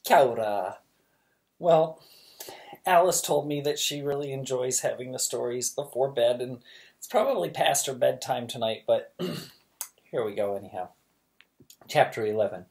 Kia ora. Well, Alice told me that she really enjoys having the stories before bed, and it's probably past her bedtime tonight, but here we go anyhow. Chapter 11.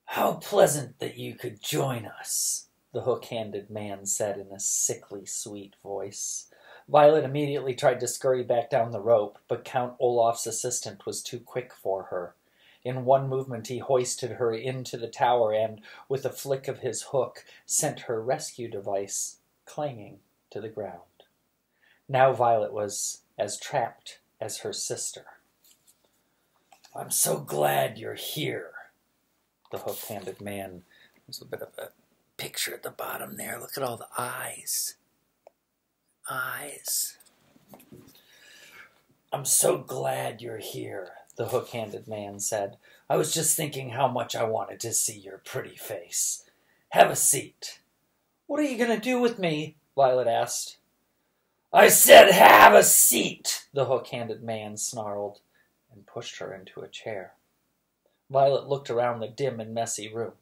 How pleasant that you could join us, the hook-handed man said in a sickly sweet voice. Violet immediately tried to scurry back down the rope, but Count Olaf's assistant was too quick for her. In one movement he hoisted her into the tower and, with a flick of his hook, sent her rescue device clanging to the ground. Now Violet was as trapped as her sister. "I'm so glad you're here," the hook-handed man. There's a bit of a picture at the bottom there. Look at all the eyes. Eyes. "I'm so glad you're here," the hook-handed man said. "I was just thinking how much I wanted to see your pretty face. Have a seat." "What are you going to do with me?" Violet asked. "I said have a seat," the hook-handed man snarled, and pushed her into a chair. Violet looked around the dim and messy room.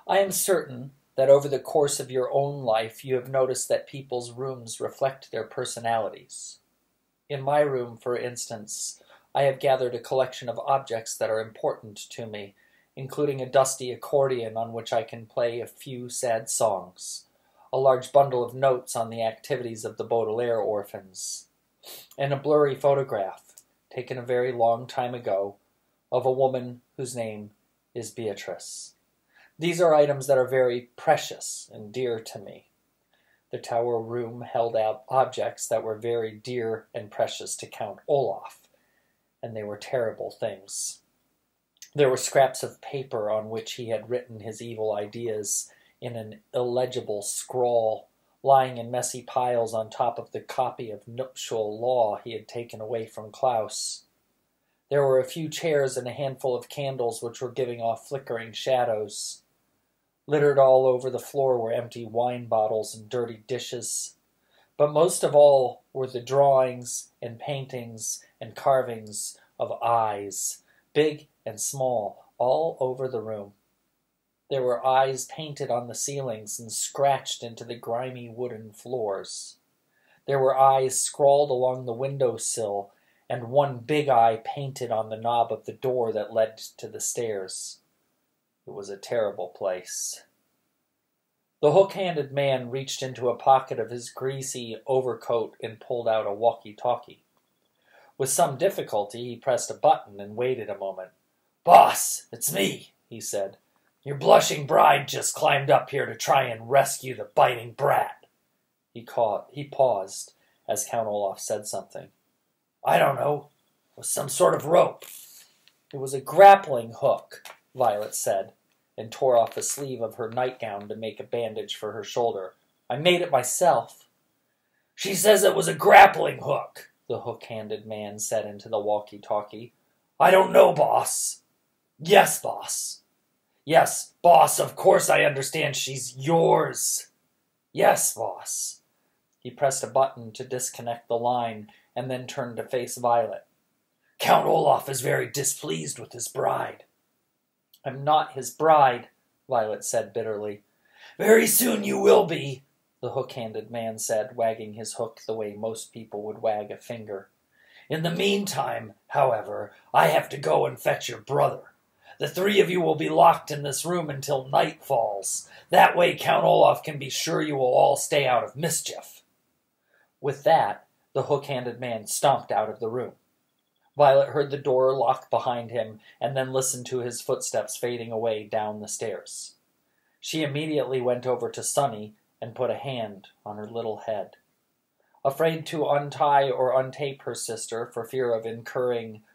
"I am certain that over the course of your own life you have noticed that people's rooms reflect their personalities. In my room, for instance, I have gathered a collection of objects that are important to me, including a dusty accordion on which I can play a few sad songs, a large bundle of notes on the activities of the Baudelaire orphans, and a blurry photograph, taken a very long time ago, of a woman whose name is Beatrice. These are items that are very precious and dear to me." The tower room held out objects that were very dear and precious to Count Olaf, and they were terrible things. There were scraps of paper on which he had written his evil ideas in an illegible scrawl, lying in messy piles on top of the copy of nuptial law he had taken away from Klaus. There were a few chairs and a handful of candles which were giving off flickering shadows. Littered all over the floor were empty wine bottles and dirty dishes. But most of all were the drawings and paintings and carvings of eyes, big and small, all over the room. There were eyes painted on the ceilings and scratched into the grimy wooden floors. There were eyes scrawled along the window-sill, and one big eye painted on the knob of the door that led to the stairs. It was a terrible place. The hook-handed man reached into a pocket of his greasy overcoat and pulled out a walkie-talkie. With some difficulty he pressed a button and waited a moment. "Boss, it's me," he said. "Your blushing bride just climbed up here to try and rescue the biting brat." He paused as Count Olaf said something. "I don't know. It was some sort of rope." "It was a grappling hook," Violet said, and tore off a sleeve of her nightgown to make a bandage for her shoulder. "I made it myself." "She says it was a grappling hook," the hook-handed man said into the walkie-talkie. "I don't know, boss." "Yes, boss." "Yes, boss, of course I understand she's yours." "Yes, boss." He pressed a button to disconnect the line and then turned to face Violet. "Count Olaf is very displeased with his bride." "I'm not his bride," Violet said bitterly. "Very soon you will be," the hook-handed man said, wagging his hook the way most people would wag a finger. "In the meantime, however, I have to go and fetch your brother. The three of you will be locked in this room until night falls. That way Count Olaf can be sure you will all stay out of mischief." With that, the hook-handed man stomped out of the room. Violet heard the door lock behind him and then listened to his footsteps fading away down the stairs. She immediately went over to Sunny and put a hand on her little head. Afraid to untie or untape her sister for fear of incurring,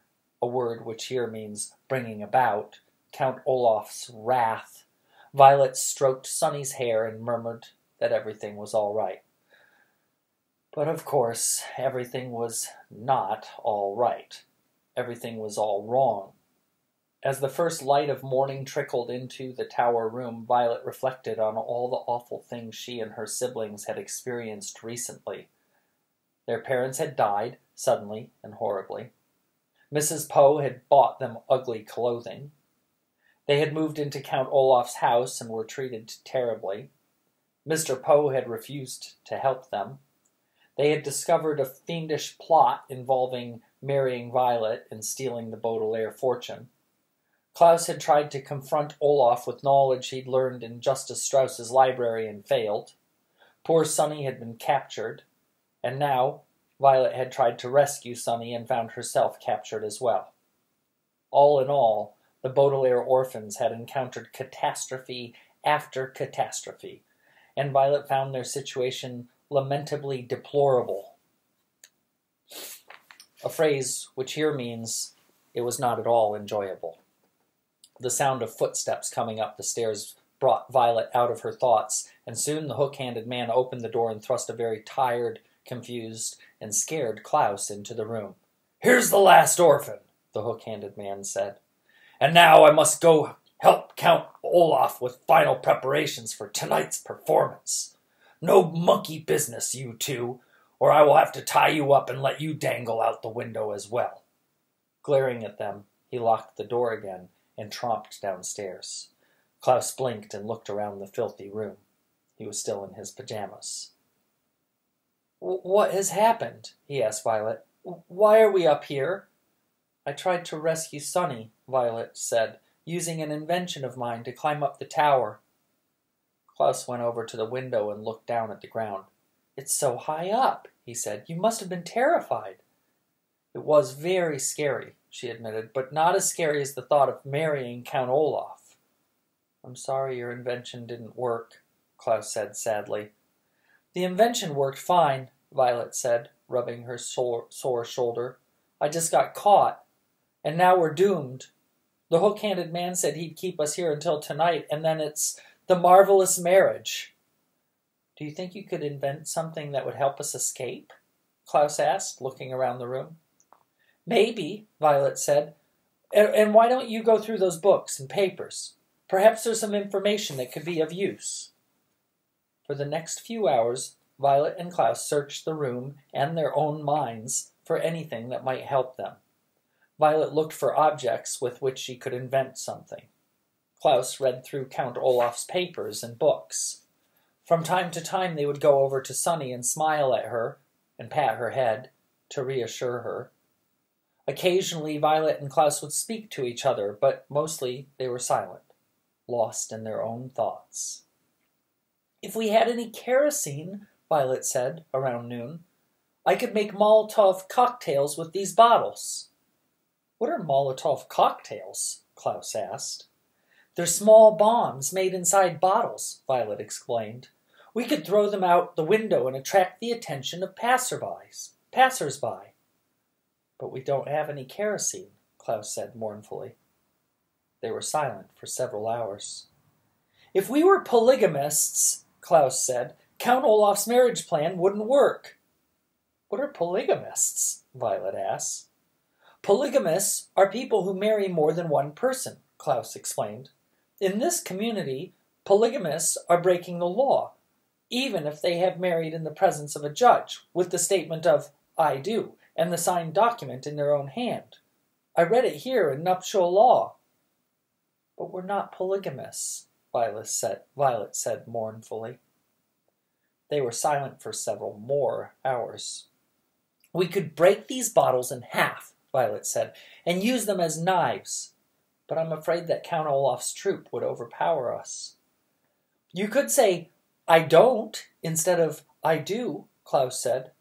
a word which here means bringing about, Count Olaf's wrath, Violet stroked Sunny's hair and murmured that everything was all right. But of course, everything was not all right. Everything was all wrong. As the first light of morning trickled into the tower room, Violet reflected on all the awful things she and her siblings had experienced recently. Their parents had died, suddenly and horribly. Mrs. Poe had bought them ugly clothing. They had moved into Count Olaf's house and were treated terribly. Mr. Poe had refused to help them. They had discovered a fiendish plot involving marrying Violet and stealing the Baudelaire fortune. Klaus had tried to confront Olaf with knowledge he'd learned in Justice Strauss's library and failed. Poor Sonny had been captured, and now Violet had tried to rescue Sonny and found herself captured as well. All in all, the Baudelaire orphans had encountered catastrophe after catastrophe, and Violet found their situation lamentably deplorable. A phrase which here means it was not at all enjoyable. The sound of footsteps coming up the stairs brought Violet out of her thoughts, and soon the hook-handed man opened the door and thrust a very tired, confused, and scared Klaus into the room. "Here's the last orphan," the hook-handed man said. "And now I must go help Count Olaf with final preparations for tonight's performance. No monkey business, you two, or I will have to tie you up and let you dangle out the window as well." Glaring at them, he locked the door again and tromped downstairs. Klaus blinked and looked around the filthy room. He was still in his pajamas. "What has happened?" he asked Violet. "Why are we up here?" "I tried to rescue Sonny," Violet said, "using an invention of mine to climb up the tower." Klaus went over to the window and looked down at the ground. "It's so high up," he said. "You must have been terrified." "It was very scary," she admitted, "but not as scary as the thought of marrying Count Olaf." "I'm sorry your invention didn't work," Klaus said sadly. "The invention worked fine," Violet said, rubbing her sore shoulder. "I just got caught, and now we're doomed. The hook-handed man said he'd keep us here until tonight, and then it's the marvelous marriage." "Do you think you could invent something that would help us escape?" Klaus asked, looking around the room. "Maybe," Violet said. And why don't you go through those books and papers? Perhaps there's some information that could be of use." For the next few hours, Violet and Klaus searched the room and their own minds for anything that might help them. Violet looked for objects with which she could invent something. Klaus read through Count Olaf's papers and books. From time to time they would go over to Sonny and smile at her and pat her head to reassure her. Occasionally Violet and Klaus would speak to each other, but mostly they were silent, lost in their own thoughts. "If we had any kerosene," Violet said around noon, "I could make Molotov cocktails with these bottles." "What are Molotov cocktails?" Klaus asked. "They're small bombs made inside bottles," Violet explained. "We could throw them out the window and attract the attention of passers-by." "But we don't have any kerosene," Klaus said mournfully. They were silent for several hours. "If we were polygamists," Klaus said, "Count Olaf's marriage plan wouldn't work." "What are polygamists?" Violet asked. "Polygamists are people who marry more than one person," Klaus explained. "In this community, polygamists are breaking the law, even if they have married in the presence of a judge, with the statement of, 'I do,' and the signed document in their own hand. I read it here in nuptial law." "But we're not polygamists," Violet said mournfully. They were silent for several more hours. "We could break these bottles in half," Violet said, "and use them as knives. But I'm afraid that Count Olaf's troop would overpower us." "You could say, 'I don't,' instead of 'I do,'" Klaus said.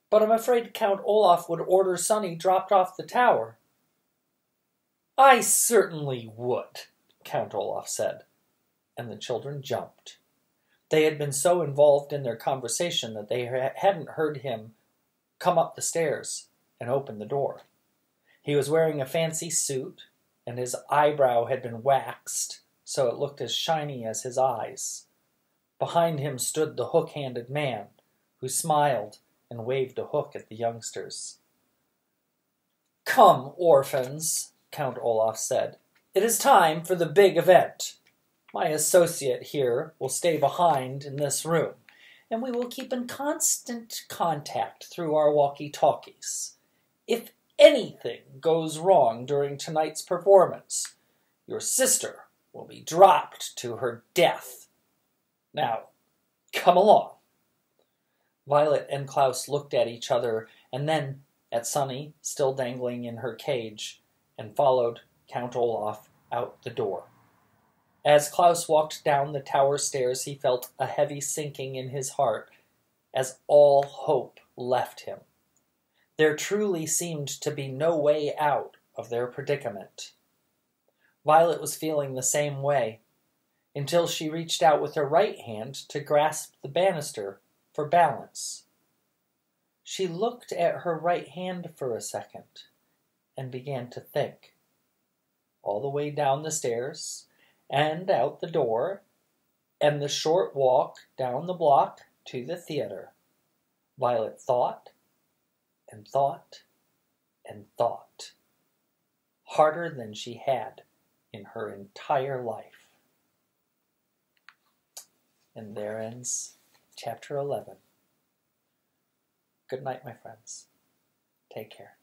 "But I'm afraid Count Olaf would order Sonny dropped off the tower." "I certainly would," Count Olaf said, and the children jumped. They had been so involved in their conversation that they hadn't heard him come up the stairs and open the door. He was wearing a fancy suit, and his eyebrow had been waxed so it looked as shiny as his eyes. Behind him stood the hook-handed man, who smiled and waved a hook at the youngsters. "Come, orphans," Count Olaf said. "It is time for the big event. My associate here will stay behind in this room, and we will keep in constant contact through our walkie-talkies. If anything goes wrong during tonight's performance, your sister will be dropped to her death. Now, come along." Violet and Klaus looked at each other and then at Sunny, still dangling in her cage, and followed Count Olaf out the door. As Klaus walked down the tower stairs, he felt a heavy sinking in his heart as all hope left him. There truly seemed to be no way out of their predicament. Violet was feeling the same way, until she reached out with her right hand to grasp the banister for balance. She looked at her right hand for a second and began to think. All the way down the stairs and out the door and the short walk down the block to the theater, Violet thought and thought and thought, harder than she had in her entire life. And there ends Chapter 11. Good night, my friends. Take care.